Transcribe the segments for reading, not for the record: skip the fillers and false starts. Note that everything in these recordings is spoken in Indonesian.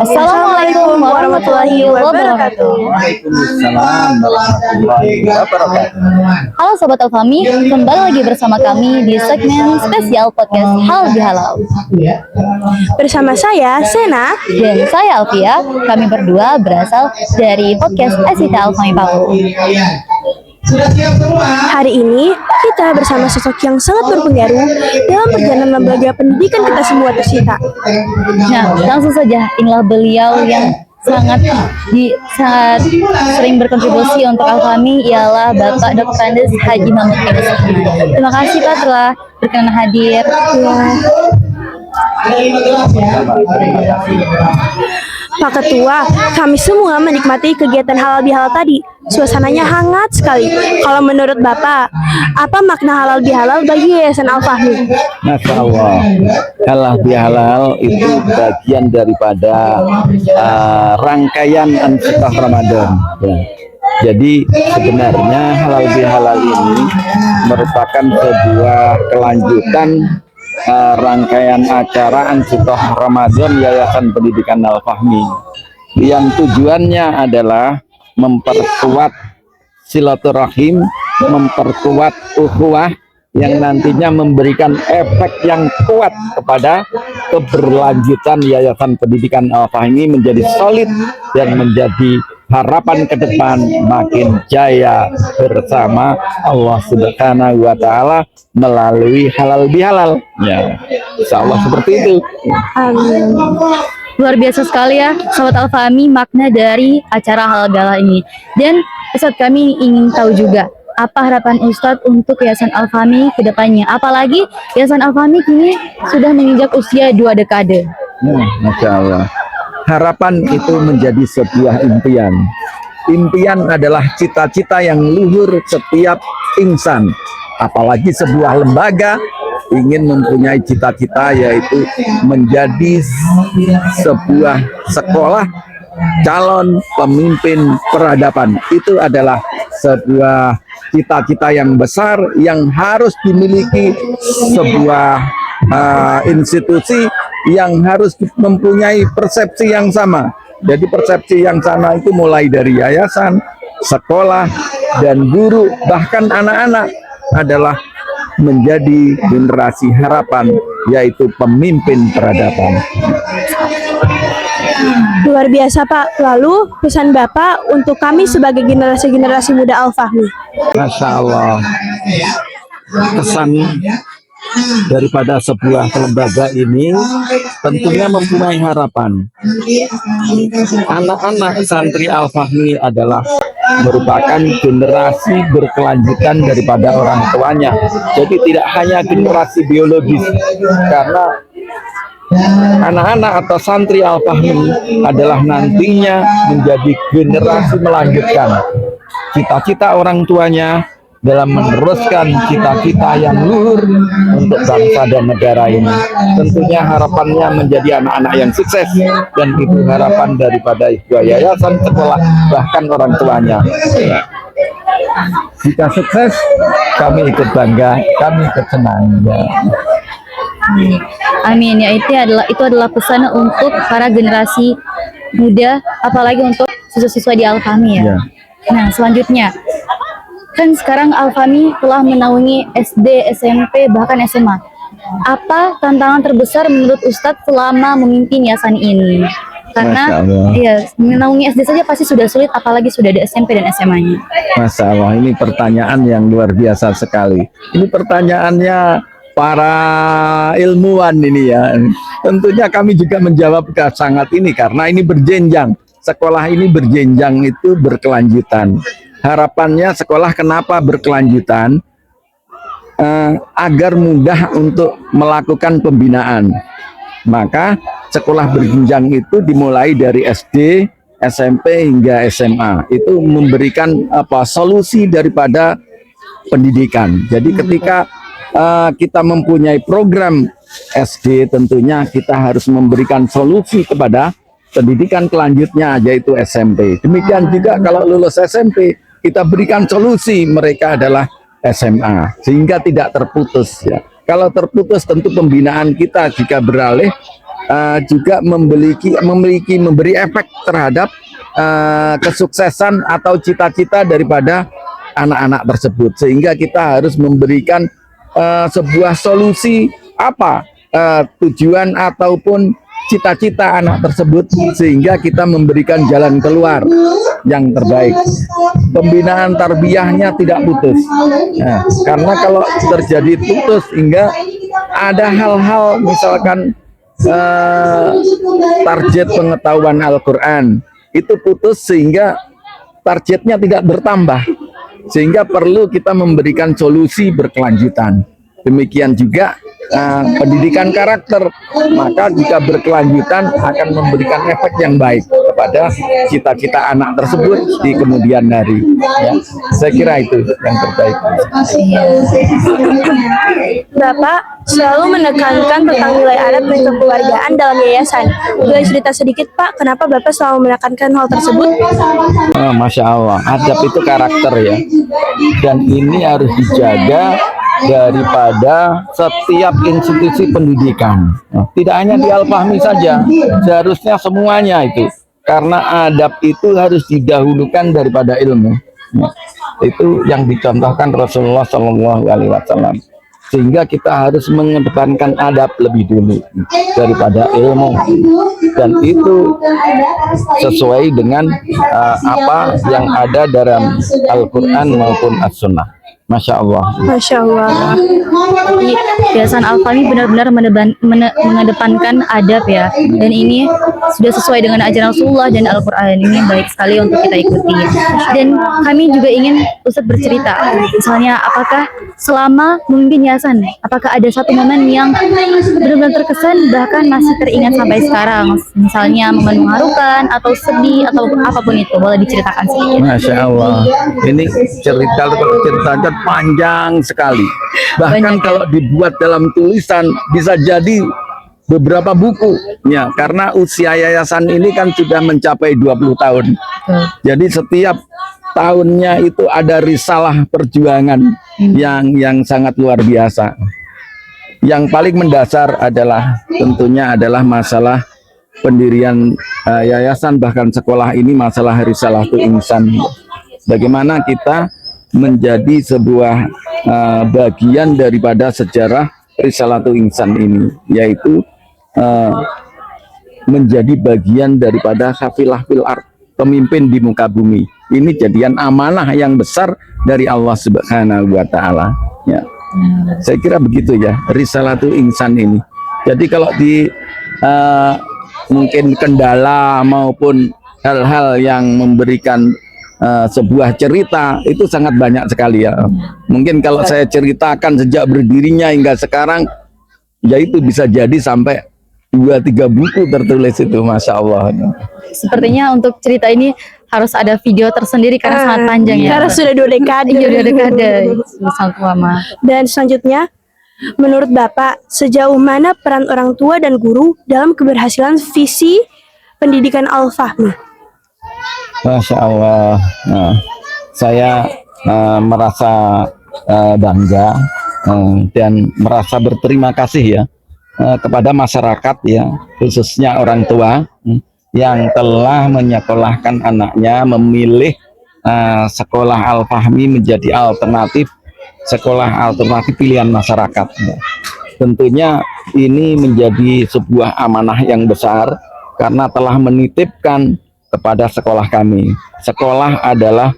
Assalamualaikum warahmatullahi wabarakatuh. Waalaikumsalam warahmatullahi wabarakatuh. Halo Sobat Alfami, kembali lagi bersama kami di segmen spesial podcast Halal Bihalal. Bersama saya, Sena. Dan saya Alfia, kami berdua berasal dari podcast Asita Alfami Palu. Hari ini kita bersama sosok yang sangat berpengaruh dalam perjalanan lembaga pendidikan kita semua tersita. Nah, langsung saja, inilah beliau yang sangat sering berkontribusi untuk Alfami, ialah Bapak Dr. Andes Haji Mahmud Yunus. Terima kasih Pak telah berkenan hadir. Pak Ketua, kami semua menikmati kegiatan halal bihalal tadi. Suasananya hangat sekali. Kalau menurut Bapak, apa makna halal bihalal bagi Yayasan Al-Fahmi? Masya Allah, halal bihalal itu bagian daripada rangkaian Ansiklus Ramadan. Ya. Jadi sebenarnya halal bihalal ini merupakan sebuah kelanjutan rangkaian acara Ansiklus Ramadan Yayasan Pendidikan Al-Fahmi, yang tujuannya adalah memperkuat silaturahim, memperkuat ukhuwah, yang nantinya memberikan efek yang kuat kepada keberlanjutan Yayasan Pendidikan Al-Fahmi menjadi solid dan menjadi harapan ke depan makin jaya bersama Allah Subhanahu wa Ta'ala melalui halal bihalal. Ya, insya Allah seperti itu. Amin. Luar biasa sekali ya Sobat Alfami makna dari acara halal bihalal ini. Dan Ustadz, kami ingin tahu juga apa harapan Ustadz untuk Yayasan Al-Fahmi ke depannya. Apalagi Yayasan Al-Fahmi kini sudah menginjak usia 2 dekade. Masya Allah. Harapan itu menjadi sebuah impian. Impian adalah cita-cita yang luhur setiap insan. Apalagi sebuah lembaga ingin mempunyai cita-cita, yaitu menjadi sebuah sekolah calon pemimpin peradaban. Itu adalah sebuah cita-cita yang besar yang harus dimiliki sebuah institusi yang harus mempunyai persepsi yang sama. Jadi persepsi yang sama itu mulai dari yayasan, sekolah, dan guru, bahkan anak-anak adalah menjadi generasi harapan, yaitu pemimpin peradaban. Luar biasa Pak. Lalu pesan Bapak untuk kami sebagai generasi-generasi muda Al-Fahmi. Masya Allah. Kesan daripada sebuah lembaga ini tentunya mempunyai harapan. Anak-anak santri Al-Fahmi adalah merupakan generasi berkelanjutan daripada orang tuanya. Jadi tidak hanya generasi biologis, karena anak-anak atau santri Al-Fahmi adalah nantinya menjadi generasi melanjutkan cita-cita orang tuanya dalam meneruskan cita-cita yang luhur untuk bangsa dan negara ini. Tentunya harapannya menjadi anak-anak yang sukses, dan itu harapan daripada sebuah yayasan, sekolah, bahkan orang tuanya. Jika sukses, kami ikut bangga, kami ikut senang. Ya. Amin. Ya, itu adalah pesan untuk para generasi muda, apalagi untuk siswa-siswa di Al-Fahmi ya. Nah, selanjutnya kan sekarang Al-Fahmi telah menaungi SD, SMP, bahkan SMA. Apa tantangan terbesar menurut Ustadz selama memimpin yayasan ini? Karena ya, menaungi SD saja pasti sudah sulit, apalagi sudah ada SMP dan SMA-nya. Masya Allah, ini pertanyaan yang luar biasa sekali. Ini pertanyaannya para ilmuwan ini ya. Tentunya kami juga menjawab ke sangat ini karena ini berjenjang. Sekolah ini berjenjang, itu berkelanjutan. Harapannya sekolah kenapa berkelanjutan? Agar mudah untuk melakukan pembinaan. Maka sekolah berjenjang itu dimulai dari SD, SMP hingga SMA. Itu memberikan solusi daripada pendidikan. Jadi ketika kita mempunyai program SD, tentunya kita harus memberikan solusi kepada pendidikan selanjutnya, yaitu SMP. Demikian juga kalau lulus SMP, kita berikan solusi mereka adalah SMA, sehingga tidak terputus ya. Kalau terputus, tentu pembinaan kita jika beralih juga memberi efek terhadap kesuksesan atau cita-cita daripada anak-anak tersebut, sehingga kita harus memberikan sebuah solusi apa tujuan ataupun cita-cita anak tersebut, sehingga kita memberikan jalan keluar yang terbaik. Pembinaan tarbiyahnya tidak putus. Nah, karena kalau terjadi putus hingga ada hal-hal misalkan target pengetahuan Al-Quran itu putus sehingga targetnya tidak bertambah, sehingga perlu kita memberikan solusi berkelanjutan. Demikian juga pendidikan karakter, maka jika berkelanjutan akan memberikan efek yang baik kepada cita-cita anak tersebut di kemudian hari ya. Saya kira itu yang terbaik. Bapak selalu menekankan tentang nilai adab dan kekeluargaan dalam yayasan. Boleh cerita sedikit Pak, kenapa Bapak selalu menekankan hal tersebut? Masya Allah, adab itu karakter ya, dan ini harus dijaga daripada setiap institusi pendidikan. Tidak hanya di Al-Fahmi saja, seharusnya semuanya itu. Karena adab itu harus didahulukan daripada ilmu. Itu yang dicontohkan Rasulullah SAW. Sehingga kita harus mengedepankan adab lebih dulu daripada ilmu. Dan itu sesuai dengan apa yang ada dalam Al-Quran maupun As-Sunnah. Masya Allah. Masya Allah. Jadi Yayasan Al-Fahmi benar-benar mengedepankan adab ya, dan ini sudah sesuai dengan ajaran Rasulullah dan Al-Quran. Ini baik sekali untuk kita ikuti. Dan kami juga ingin Ustadz bercerita, misalnya apakah selama memimpin yayasan, apakah ada satu momen yang benar-benar terkesan bahkan masih teringat sampai sekarang, misalnya momen mengharukan atau sedih atau apapun itu, boleh diceritakan sedikit. Masya Allah, ini ceritanya panjang sekali. Bahkan kalau dibuat dalam tulisan bisa jadi beberapa buku ya, karena usia yayasan ini kan sudah mencapai 20 tahun. Jadi setiap tahunnya itu ada risalah perjuangan yang sangat luar biasa. Yang paling mendasar adalah tentunya adalah masalah pendirian yayasan, bahkan sekolah ini masalah Risalatul Insan. Bagaimana kita menjadi sebuah bagian daripada sejarah Risalatul Insan ini, yaitu menjadi bagian daripada Khafilah fil ard, pemimpin di muka bumi. Ini jadian amanah yang besar dari Allah Subhanahu wa Ta'ala ya. Saya kira begitu ya Risalatul Insan ini. Jadi kalau di mungkin kendala maupun hal-hal yang memberikan sebuah cerita itu sangat banyak sekali ya. Mungkin kalau saya ceritakan sejak berdirinya hingga sekarang, ya itu bisa jadi sampai 2-3 buku tertulis itu, Masya Allah. Sepertinya untuk cerita ini harus ada video tersendiri karena sangat panjang ya. Karena sudah 2 dekade. Iya, 2 dekade. Sangat lama. Dan selanjutnya, menurut Bapak, sejauh mana peran orang tua dan guru dalam keberhasilan visi pendidikan Al-Fahmi? Masya Allah. Nah, saya merasa bangga dan merasa berterima kasih ya kepada masyarakat ya, khususnya orang tua yang telah menyekolahkan anaknya, memilih sekolah Al-Fahmi menjadi sekolah alternatif pilihan masyarakat. Tentunya ini menjadi sebuah amanah yang besar karena telah menitipkan kepada sekolah kami. Sekolah adalah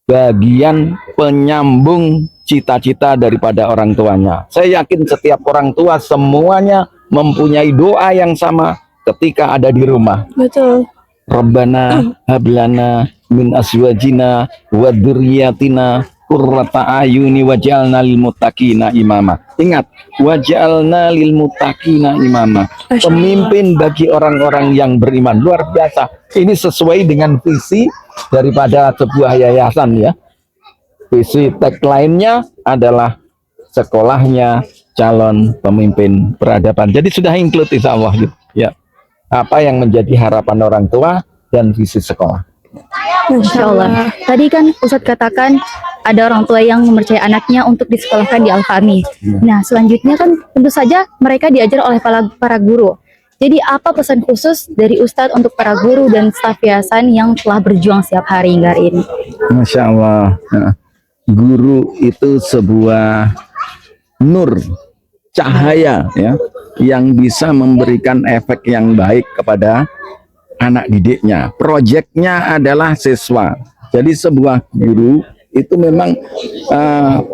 bagian penyambung cita-cita daripada orang tuanya. Saya yakin setiap orang tua semuanya mempunyai doa yang sama ketika ada di rumah. Betul. Rabbana hablana min aswajina wa dzurriyyatina qurrata ayuni waj'alna lil muttaqina imama. Ingat, waj'alna lil muttaqina imama. Pemimpin bagi orang-orang yang beriman. Luar biasa. Ini sesuai dengan visi daripada sebuah yayasan ya. Visi tagline-nya adalah sekolahnya calon pemimpin peradaban. Jadi sudah include insya Allah gitu. Ya. Apa yang menjadi harapan orang tua dan visi sekolah. Masya Allah. Tadi kan Ustadz katakan ada orang tua yang mempercayai anaknya untuk disekolahkan di Al-Fahmi. Nah, selanjutnya kan tentu saja mereka diajar oleh para guru. Jadi apa pesan khusus dari Ustadz untuk para guru dan staf yayasan yang telah berjuang setiap hari hingga hari ini? Masya Allah. Nah, guru itu sebuah nur, cahaya ya, yang bisa memberikan efek yang baik kepada anak didiknya. Proyeknya adalah siswa. Jadi sebuah guru itu memang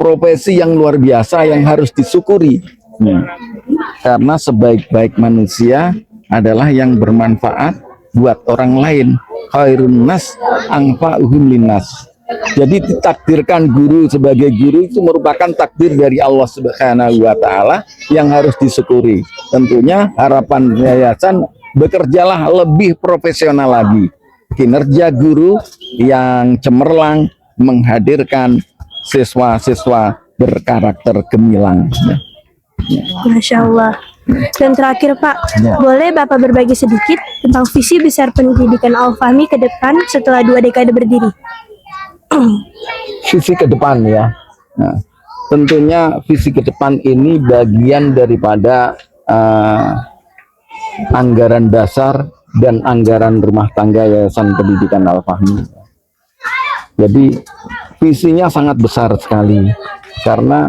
profesi yang luar biasa yang harus disyukuri. Karena sebaik-baik manusia adalah yang bermanfaat buat orang lain. Khairun nas anfa'uhum linnas. Jadi ditakdirkan guru sebagai guru itu merupakan takdir dari Allah Subhanahu wa taala yang harus disyukuri. Tentunya harapan yayasan bekerjalah lebih profesional lagi. Kinerja guru yang cemerlang menghadirkan siswa-siswa berkarakter gemilang. Masya Allah. Dan terakhir Pak, boleh Bapak berbagi sedikit tentang visi besar pendidikan Al-Fahmi ke depan setelah 2 dekade berdiri? Visi ke depan ya. Nah, tentunya visi ke depan ini bagian daripada anggaran dasar dan anggaran rumah tangga Yayasan Pendidikan Al-Fahmi. Jadi visinya sangat besar sekali. Karena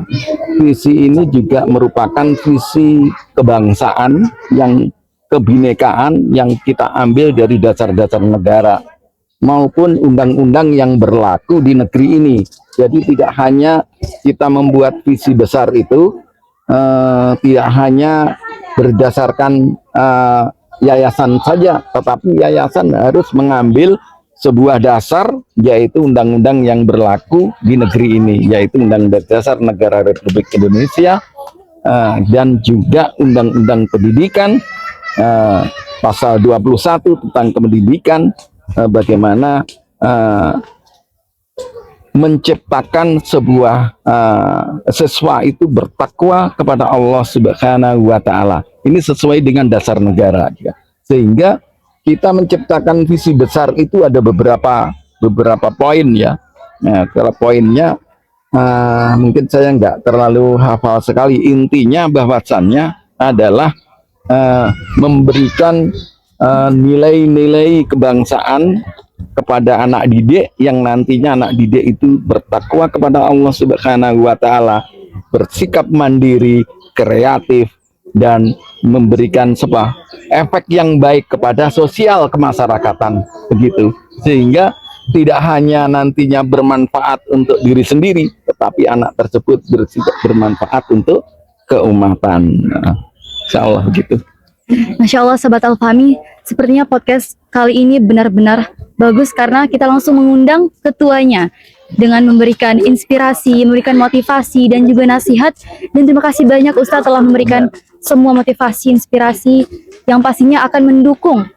visi ini juga merupakan visi kebangsaan yang kebinekaan yang kita ambil dari dasar-dasar negara maupun undang-undang yang berlaku di negeri ini. Jadi tidak hanya kita membuat visi besar itu tidak hanya berdasarkan yayasan saja, tetapi yayasan harus mengambil sebuah dasar, yaitu undang-undang yang berlaku di negeri ini, yaitu Undang-Undang Dasar Negara Republik Indonesia, dan juga Undang-Undang Pendidikan, pasal 21 tentang pendidikan, bagaimana menciptakan sebuah siswa itu bertakwa kepada Allah Subhanahu wa taala. Ini sesuai dengan dasar negara ya. Sehingga kita menciptakan visi besar itu ada beberapa poin ya. Nah, kalau poinnya mungkin saya nggak terlalu hafal sekali. Intinya bahwasannya adalah memberikan nilai-nilai kebangsaan kepada anak didik, yang nantinya anak didik itu bertakwa kepada Allah Subhanahu wa taala, bersikap mandiri, kreatif, dan memberikan sebuah efek yang baik kepada sosial kemasyarakatan begitu, sehingga tidak hanya nantinya bermanfaat untuk diri sendiri, tetapi anak tersebut bermanfaat untuk keumatan. Nah, insya Allah begitu. Masya Allah Sobat Al-Fahmi, sepertinya podcast kali ini benar-benar bagus karena kita langsung mengundang ketuanya dengan memberikan inspirasi, memberikan motivasi dan juga nasihat. Dan terima kasih banyak Ustadz telah memberikan semua motivasi, inspirasi yang pastinya akan mendukung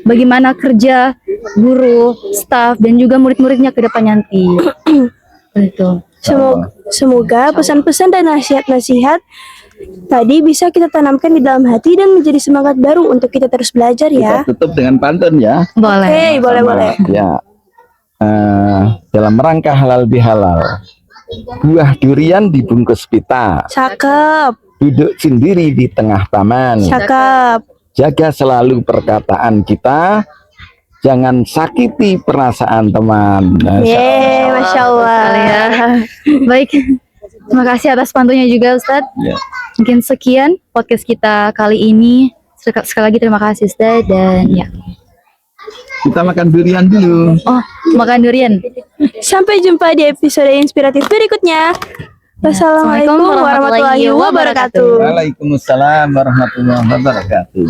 bagaimana kerja guru, staf, dan juga murid-muridnya ke depan nanti. Betul. Semoga pesan-pesan dan nasihat-nasihat tadi bisa kita tanamkan di dalam hati dan menjadi semangat baru untuk kita terus belajar ya. Kita tutup dengan pantun ya. Boleh. Oke, boleh. Ya. Dalam rangka halal bihalal, buah durian dibungkus pita, Cakep, duduk sendiri di tengah taman, cakep. jaga selalu perkataan kita, jangan sakiti perasaan teman. Yeay, Masya Allah. Ya. Baik, terima kasih atas pantunnya juga Ustadz. Ya. Mungkin sekian podcast kita kali ini. Sekali lagi terima kasih Ustadz, dan ya. Kita makan durian dulu. Oh, makan durian. Sampai jumpa di episode inspiratif berikutnya. Wassalamualaikum warahmatullahi wabarakatuh. Waalaikumsalam warahmatullahi wabarakatuh.